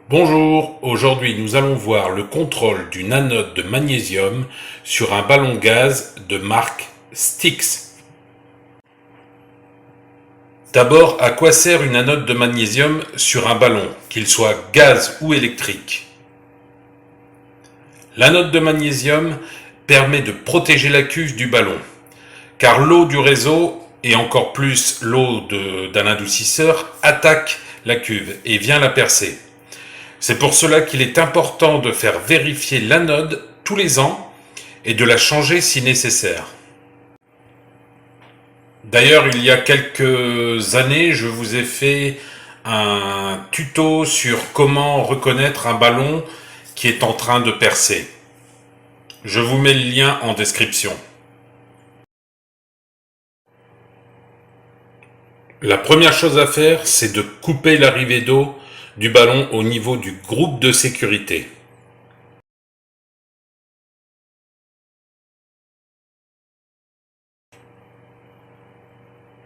Bonjour, aujourd'hui nous allons voir le contrôle d'une anode de magnésium sur un ballon gaz de marque Styx. D'abord, à quoi sert une anode de magnésium sur un ballon, qu'il soit gaz ou électrique? L'anode de magnésium permet de protéger la cuve du ballon, car l'eau du réseau, et encore plus l'eau d'un adoucisseur, attaque la cuve et vient la percer. C'est pour cela qu'il est important de faire vérifier l'anode tous les ans et de la changer si nécessaire. D'ailleurs, il y a quelques années, je vous ai fait un tuto sur comment reconnaître un ballon qui est en train de percer. Je vous mets le lien en description. La première chose à faire, c'est de couper l'arrivée d'eau du ballon au niveau du groupe de sécurité.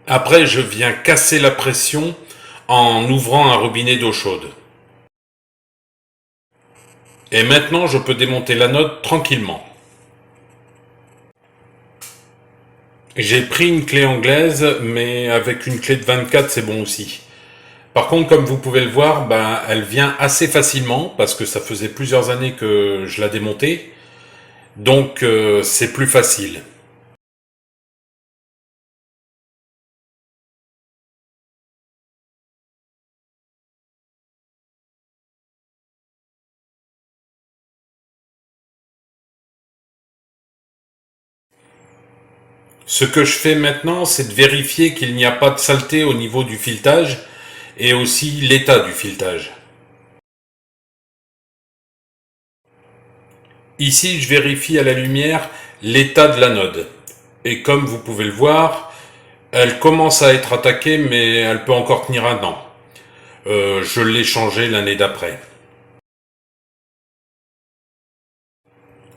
Après, je viens casser la pression en ouvrant un robinet d'eau chaude. Et maintenant, je peux démonter l'anode tranquillement. J'ai pris une clé anglaise, mais avec une clé de 24, c'est bon aussi. Par contre, comme vous pouvez le voir, elle vient assez facilement, parce que ça faisait plusieurs années que je la démontais. Donc, c'est plus facile. Ce que je fais maintenant, c'est de vérifier qu'il n'y a pas de saleté au niveau du filetage, et aussi l'état du filetage. Ici, je vérifie à la lumière l'état de l'anode. Et comme vous pouvez le voir, elle commence à être attaquée, mais elle peut encore tenir un an. Je l'ai changée l'année d'après.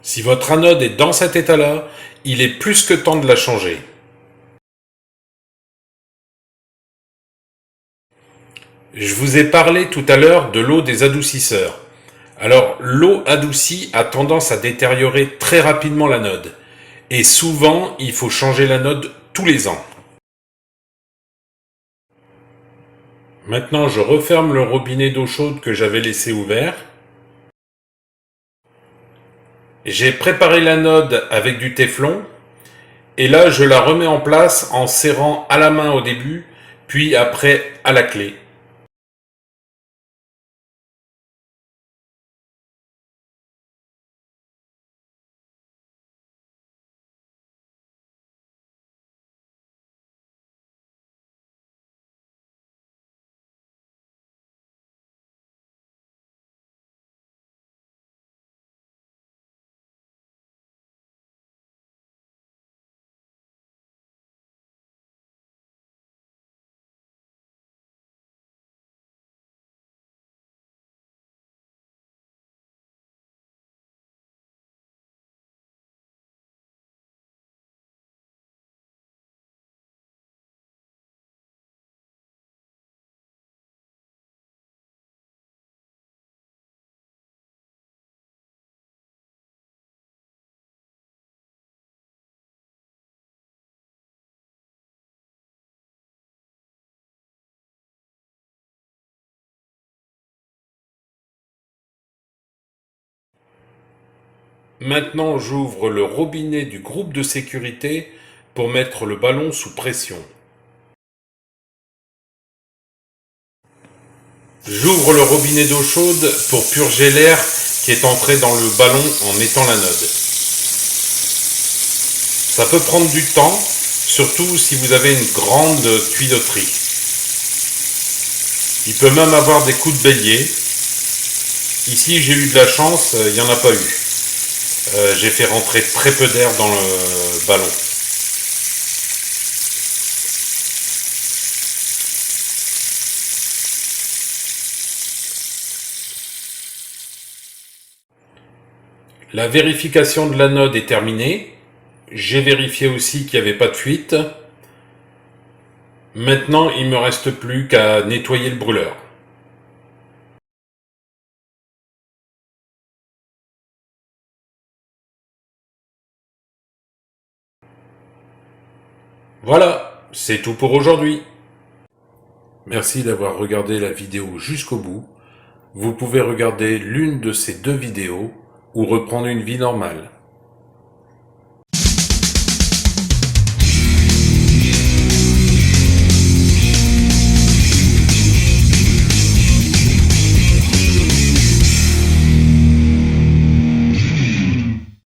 Si votre anode est dans cet état-là, il est plus que temps de la changer. Je vous ai parlé tout à l'heure de l'eau des adoucisseurs. Alors, l'eau adoucie a tendance à détériorer très rapidement l'anode. Et souvent, il faut changer l'anode tous les ans. Maintenant, je referme le robinet d'eau chaude que j'avais laissé ouvert. J'ai préparé l'anode avec du téflon. Et là, je la remets en place en serrant à la main au début, puis après à la clé. Maintenant, j'ouvre le robinet du groupe de sécurité pour mettre le ballon sous pression. J'ouvre le robinet d'eau chaude pour purger l'air qui est entré dans le ballon en mettant l'anode. Ça peut prendre du temps, surtout si vous avez une grande tuyauterie. Il peut même avoir des coups de bélier. Ici, j'ai eu de la chance, il n'y en a pas eu. J'ai fait rentrer très peu d'air dans le ballon. La vérification de l'anode est terminée. J'ai vérifié aussi qu'il n'y avait pas de fuite. Maintenant, il ne me reste plus qu'à nettoyer le brûleur. Voilà, c'est tout pour aujourd'hui. Merci d'avoir regardé la vidéo jusqu'au bout. Vous pouvez regarder l'une de ces deux vidéos ou reprendre une vie normale.